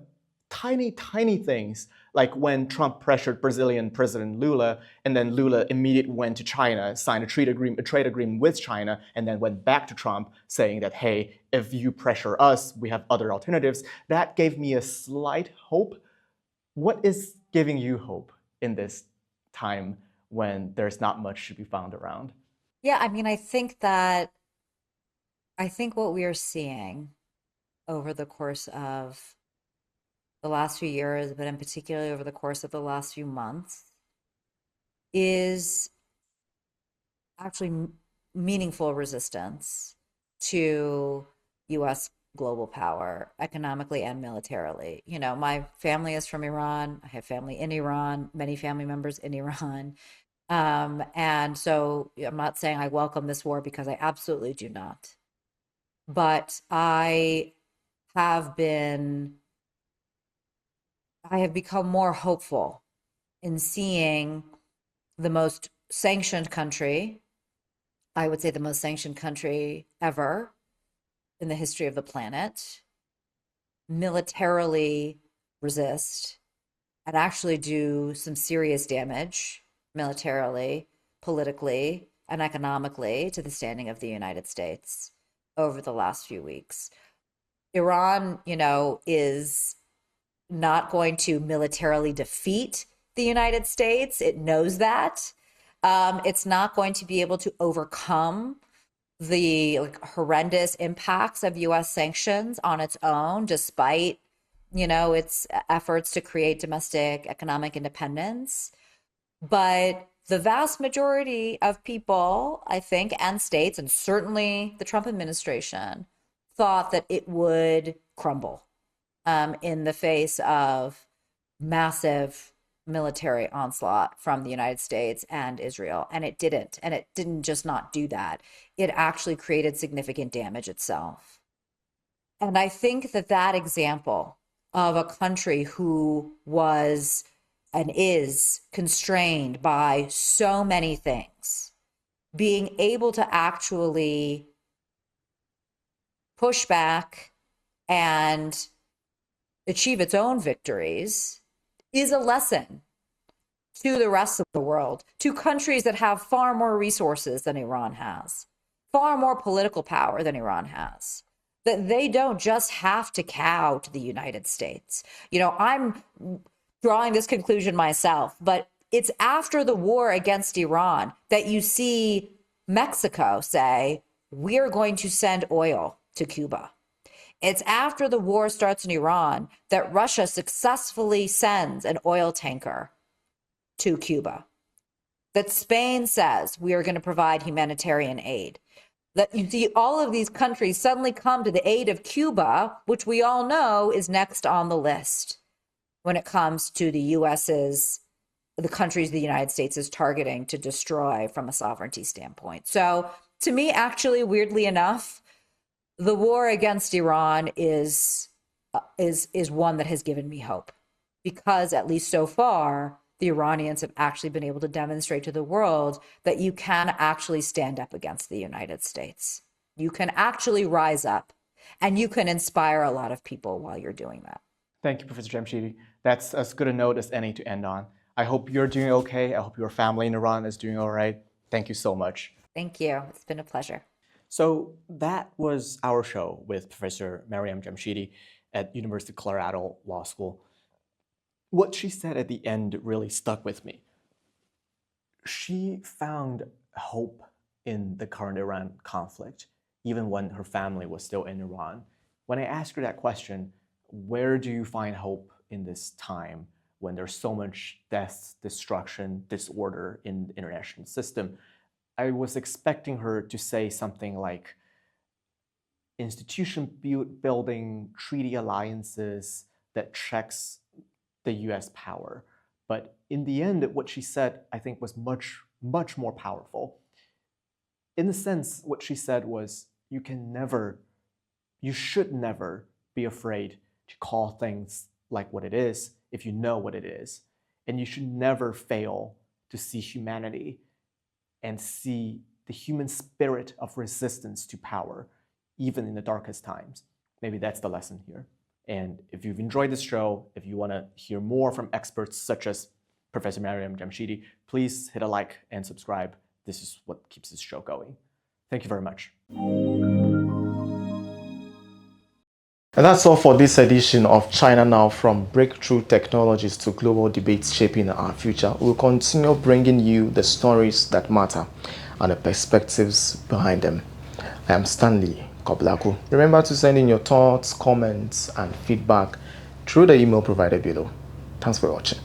tiny things, like when Trump pressured Brazilian President Lula, and then Lula immediately went to China, signed a trade agreement with China, and then went back to Trump saying that, hey, if you pressure us, we have other alternatives. That gave me a slight hope. What is giving you hope in this time when there's not much to be found around? Yeah, I mean, I think what we are seeing over the course of the last few years, but in particular over the course of the last few months, is actually meaningful resistance to US global power, economically and militarily. You know, my family is from Iran. I have family in Iran, many family members in Iran. And so I'm not saying I welcome this war because I absolutely do not. But have been, I have become more hopeful in seeing the most sanctioned country, I would say the most sanctioned country ever in the history of the planet, militarily resist and actually do some serious damage militarily, politically, and economically to the standing of the United States over the last few weeks. Iran, is not going to militarily defeat the United States. It knows that. It's not going to be able to overcome the horrendous impacts of US sanctions on its own, despite, its efforts to create domestic economic independence. But the vast majority of people, I think, and states, and certainly the Trump administration, thought that it would crumble in the face of massive military onslaught from the United States and Israel. And it didn't. And it didn't just not do that. It actually created significant damage itself. And I think that example of a country who was and is constrained by so many things, being able to actually push back and achieve its own victories is a lesson to the rest of the world, to countries that have far more resources than Iran has, far more political power than Iran has, that they don't just have to cow to the United States. I'm drawing this conclusion myself, but it's after the war against Iran that you see Mexico say, we're going to send oil to Cuba. It's after the war starts in Iran that Russia successfully sends an oil tanker to Cuba, that Spain says we are going to provide humanitarian aid, that you see all of these countries suddenly come to the aid of Cuba, which we all know is next on the list when it comes to the countries the United States is targeting to destroy from a sovereignty standpoint. So to me, actually, weirdly enough, the war against Iran is one that has given me hope, because at least so far, the Iranians have actually been able to demonstrate to the world that you can actually stand up against the United States. You can actually rise up, and you can inspire a lot of people while you're doing that. Thank you, Professor Jamshidi. That's as good a note as any to end on. I hope you're doing okay. I hope your family in Iran is doing all right. Thank you so much. Thank you. It's been a pleasure. So that was our show with Professor Maryam Jamshidi at University of Colorado Law School. What she said at the end really stuck with me. She found hope in the current Iran conflict, even when her family was still in Iran. When I asked her that question, where do you find hope in this time when there's so much death, destruction, disorder in the international system? I was expecting her to say something like institution building, treaty alliances that checks the US power. But in the end, what she said, I think, was much, much more powerful. In a sense, what she said was, you should never be afraid to call things like what it is if you know what it is. And you should never fail to see humanity and see the human spirit of resistance to power, even in the darkest times. Maybe that's the lesson here. And if you've enjoyed this show, if you want to hear more from experts such as Professor Maryam Jamshidi, please hit a like and subscribe. This is what keeps this show going. Thank you very much. And that's all for this edition of China Now. From breakthrough technologies to global debates shaping our future, we'll continue bringing you the stories that matter and the perspectives behind them. I am Stanley Kwabla Arku. Remember to send in your thoughts, comments, and feedback through the email provided below. Thanks for watching.